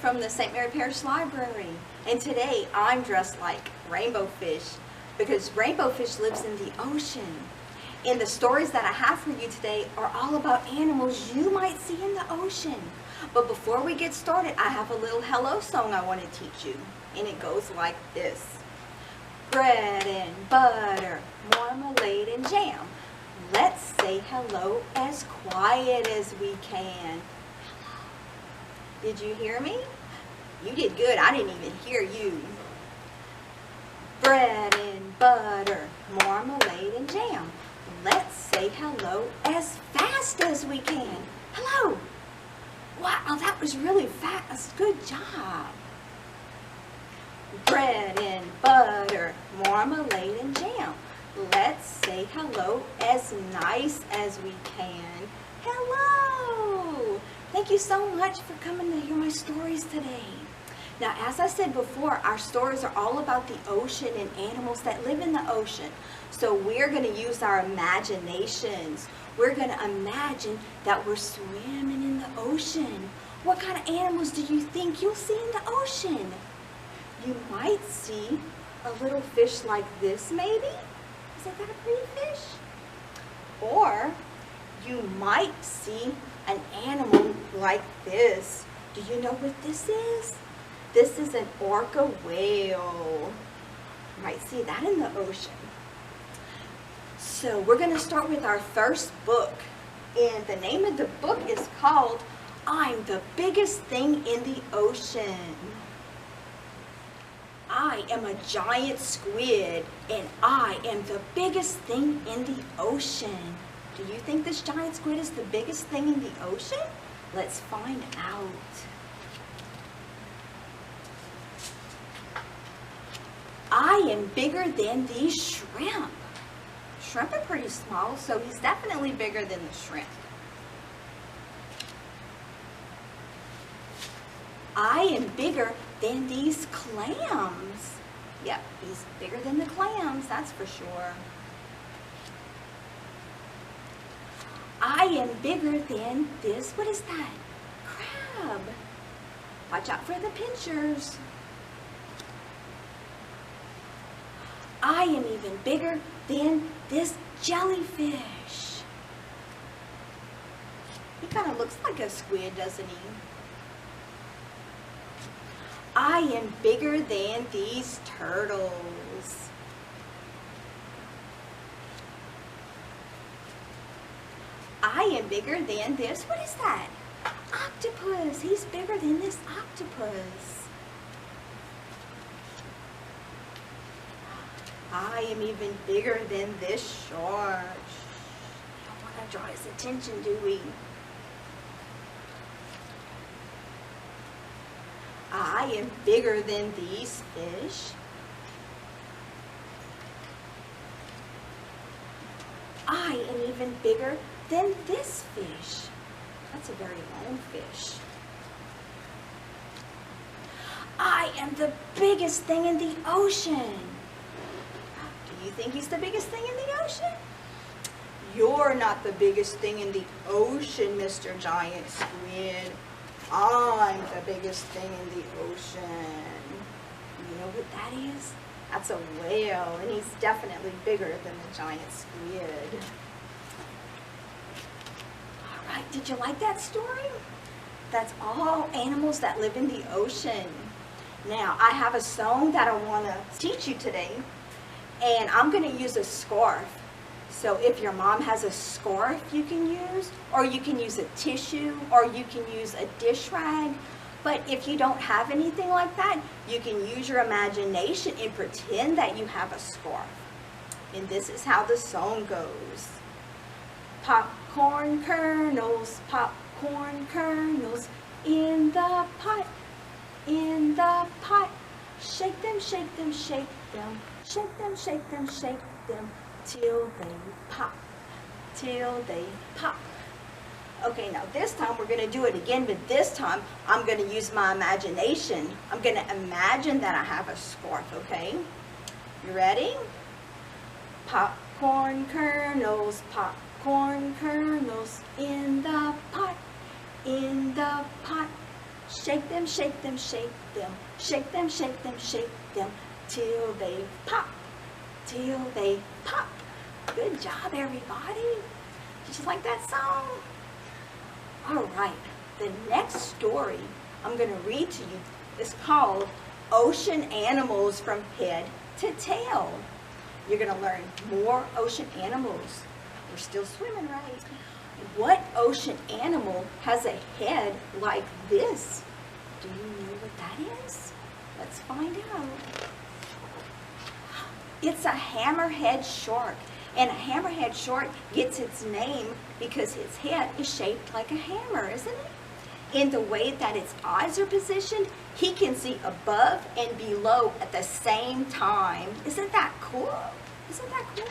from the St. Mary Parish Library, and today I'm dressed like Rainbow Fish because Rainbow Fish lives in the ocean. And the stories that I have for you today are all about animals you might see in the ocean. But before we get started, I have a little hello song I want to teach you, and it goes like this. Bread and butter, marmalade and jam. Let's say hello as quiet as we can. Did you hear me? You did good. I didn't even hear you. Bread and butter, marmalade and jam. Let's say hello as fast as we can. Hello. Wow, that was really fast. Good job. Bread and butter, marmalade and jam. Let's say hello as nice as we can. Hello. Thank you so much for coming to hear my stories today. Now, as I said before, our stories are all about the ocean and animals that live in the ocean. So we're going to use our imaginations. We're going to imagine that we're swimming in the ocean. What kind of animals do you think you'll see in the ocean? You might see a little fish like this, maybe. Isn't that a pretty fish? Or you might see an animal like this. Do you know what this is? This is an orca whale. You might see that in the ocean. So we're going to start with our first book. And the name of the book is called I'm the Biggest Thing in the Ocean. I am a giant squid, and I am the biggest thing in the ocean. Do you think this giant squid is the biggest thing in the ocean? Let's find out. I am bigger than these shrimp. Shrimp are pretty small, so he's definitely bigger than the shrimp. I am bigger than these clams. Yep, he's bigger than the clams, that's for sure. I am bigger than this, what is that? Crab. Watch out for the pinchers. I am even bigger than this jellyfish. He kind of looks like a squid, doesn't he? I am bigger than these turtles. I am bigger than this, what is that? Octopus. He's bigger than this octopus. I am even bigger than this shark. We don't want to draw his attention, do we? I am bigger than these fish. I am even bigger than this fish. That's a very long fish. I am the biggest thing in the ocean. Do you think he's the biggest thing in the ocean? You're not the biggest thing in the ocean, Mr. Giant Squid. I'm the biggest thing in the ocean. You know what that is? That's a whale, and he's definitely bigger than the giant squid. All right, did you like that story? That's all animals that live in the ocean. Now, I have a song that I want to teach you today, and I'm going to use a scarf. So if your mom has a scarf you can use, or you can use a tissue, or you can use a dish rag. But if you don't have anything like that, you can use your imagination and pretend that you have a scarf. And this is how the song goes. Popcorn kernels in the pot, in the pot. Shake them, shake them, shake them, shake them, shake them, shake them. Till they pop, till they pop. Okay, now this time we're going to do it again, but this time I'm going to use my imagination. I'm going to imagine that I have a scarf, okay? You ready? Popcorn kernels in the pot, in the pot. Shake them, shake them, shake them. Shake them, shake them, shake them. Till they pop. Till they pop. Good job, everybody. Did you like that song? All right. The next story I'm going to read to you is called Ocean Animals from Head to Tail. You're going to learn more ocean animals. We're still swimming, right? What ocean animal has a head like this? Do you know what that is? Let's find out. It's a hammerhead shark. And a hammerhead shark gets its name because its head is shaped like a hammer, isn't it? In the way that its eyes are positioned, he can see above and below at the same time. Isn't that cool? Isn't that cool?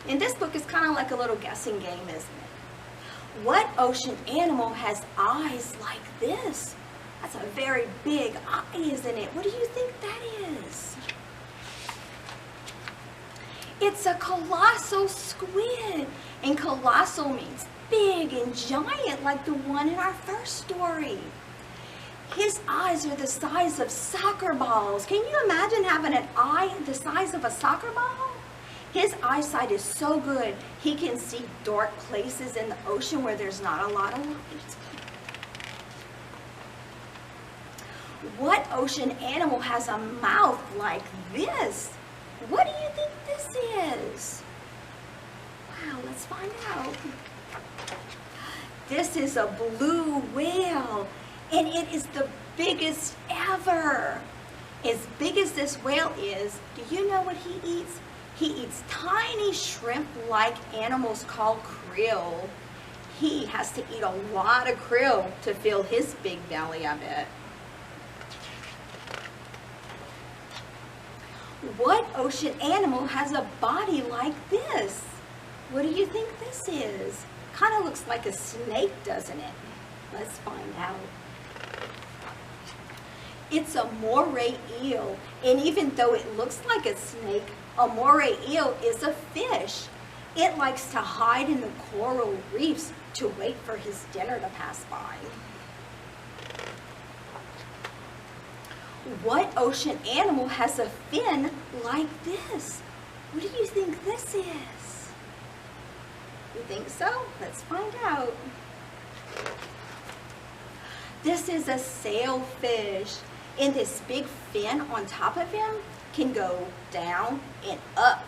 And this book is kind of like a little guessing game, isn't it? What ocean animal has eyes like this? That's a very big eye, isn't it? What do you think that is? It's a colossal squid. And colossal means big and giant, like the one in our first story. His eyes are the size of soccer balls. Can you imagine having an eye the size of a soccer ball? His eyesight is so good, he can see dark places in the ocean where there's not a lot of light. What ocean animal has a mouth like this? What do you think this is? Wow, let's find out. This is a blue whale, and it is the biggest ever. As big as this whale is, do you know what he eats? He eats tiny shrimp-like animals called krill. He has to eat a lot of krill to fill his big belly, I bet. What ocean animal has a body like this? What do you think this is? Kind of looks like a snake, doesn't it? Let's find out. It's a moray eel, and even though it looks like a snake, a moray eel is a fish. It likes to hide in the coral reefs to wait for his dinner to pass by. What ocean animal has a fin like this? What do you think this is? You think so? Let's find out. This is a sailfish, and this big fin on top of him can go down and up.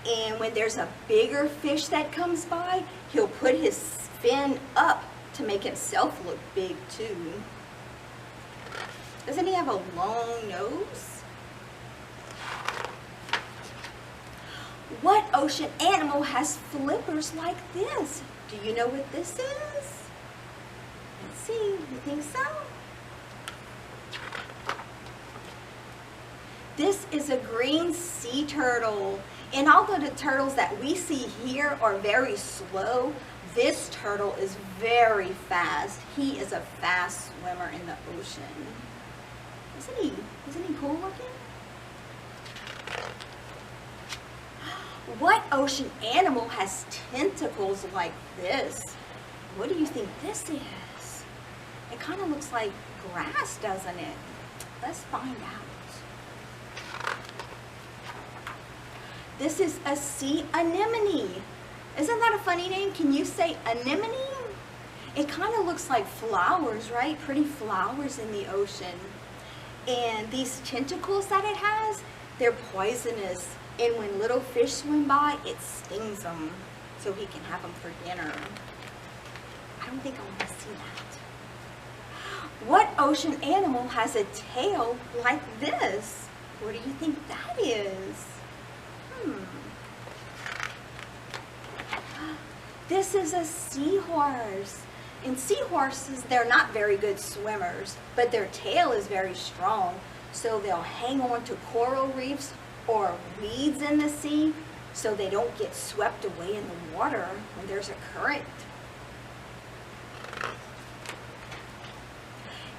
And when there's a bigger fish that comes by, he'll put his fin up to make himself look big too. Doesn't he have a long nose? What ocean animal has flippers like this? Do you know what this is? Let's see, you think so? This is a green sea turtle. And although the turtles that we see here are very slow, this turtle is very fast. He is a fast swimmer in the ocean. Isn't he cool looking? What ocean animal has tentacles like this? What do you think this is? It kind of looks like grass, doesn't it? Let's find out. This is a sea anemone. Isn't that a funny name? Can you say anemone? It kind of looks like flowers, right? Pretty flowers in the ocean. And these tentacles that it has, they're poisonous. And when little fish swim by, it stings them so he can have them for dinner. I don't think I want to see that. What ocean animal has a tail like this? What do you think that is? This is a seahorse. And seahorses, they're not very good swimmers, but their tail is very strong. So they'll hang on to coral reefs or weeds in the sea so they don't get swept away in the water when there's a current.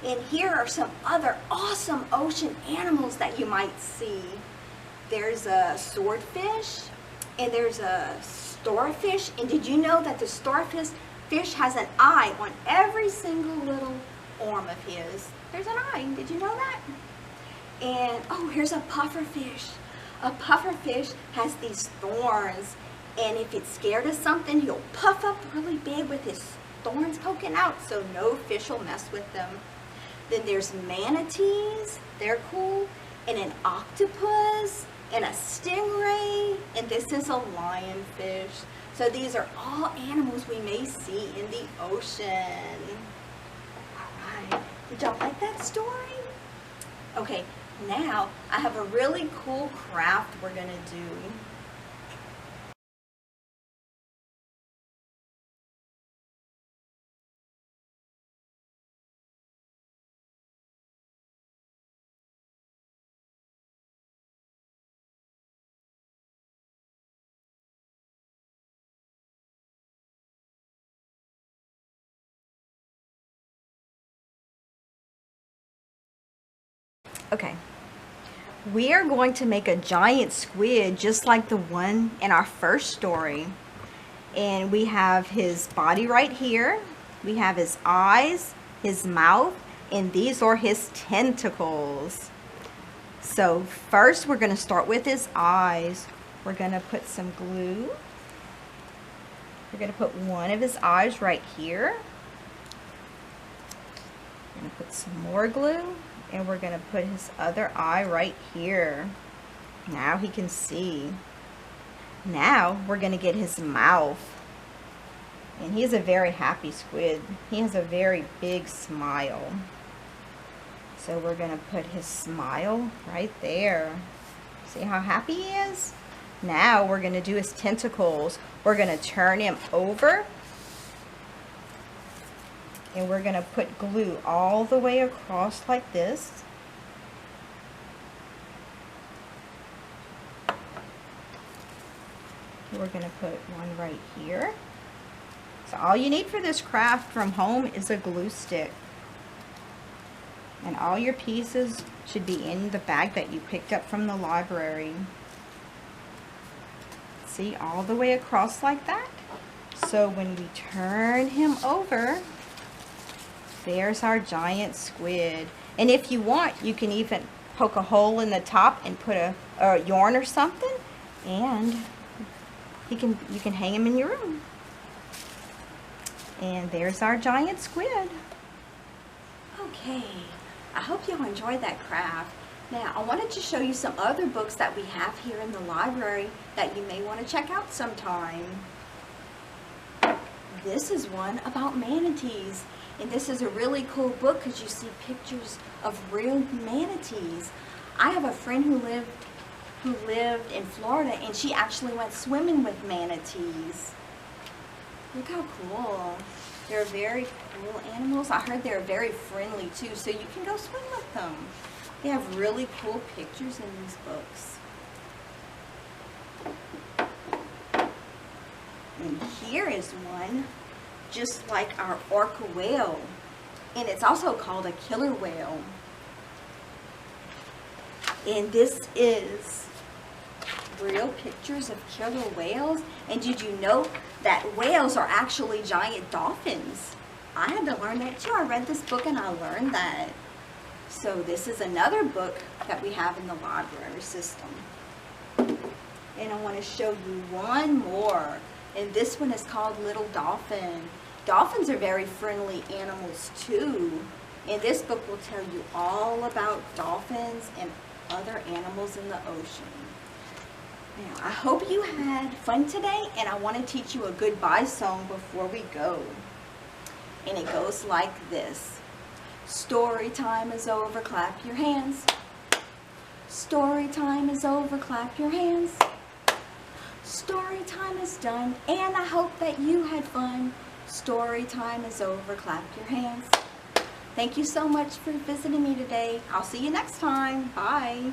And here are some other awesome ocean animals that you might see. There's a swordfish, and there's a starfish. And did you know that the starfish fish has an eye on every single little arm of his. There's an eye. Did you know that? And, oh, here's a pufferfish. A pufferfish has these thorns, and if it's scared of something, he'll puff up really big with his thorns poking out, so no fish will mess with them. Then there's manatees. They're cool. And an octopus, and a stingray, and this is a lionfish. So these are all animals we may see in the ocean. All right, did y'all like that story? Okay, now I have a really cool craft we're gonna do. Okay, we are going to make a giant squid just like the one in our first story. And we have his body right here. We have his eyes, his mouth, and these are his tentacles. So first we're going to start with his eyes. We're going to put some glue. We're going to put one of his eyes right here. We're going to put some more glue. And we're going to put his other eye right here. Now he can see. Now we're going to get his mouth. And he's a very happy squid. He has a very big smile. So we're going to put his smile right there. See how happy he is? Now we're going to do his tentacles. We're going to turn him over. And we're going to put glue all the way across like this. We're going to put one right here. So all you need for this craft from home is a glue stick. And all your pieces should be in the bag that you picked up from the library. See, all the way across like that. So when we turn him over, there's our giant squid. And if you want, you can even poke a hole in the top and put a yarn or something, and you can hang him in your room. And there's our giant squid. Okay, I hope you enjoyed that craft. Now, I wanted to show you some other books that we have here in the library that you may want to check out sometime. This is one about manatees. And this is a really cool book because you see pictures of real manatees. I have a friend who lived in Florida, and she actually went swimming with manatees. Look how cool. They're very cool animals. I heard they're very friendly too, so you can go swim with them. They have really cool pictures in these books. And here is one just like our orca whale, and it's also called a killer whale. And this is real pictures of killer whales. And did you know that whales are actually giant dolphins? I had to learn that too. I read this book and I learned that. So this is another book that we have in the library system. And I want to show you one more. And this one is called Little Dolphin. Dolphins are very friendly animals too. And this book will tell you all about dolphins and other animals in the ocean. Now, I hope you had fun today, and I want to teach you a goodbye song before we go. And it goes like this. Story time is over, clap your hands. Story time is over, clap your hands. Story time is done, and I hope that you had fun. Story time is over, clap your hands. Thank you so much for visiting me today. I'll see you next time. Bye.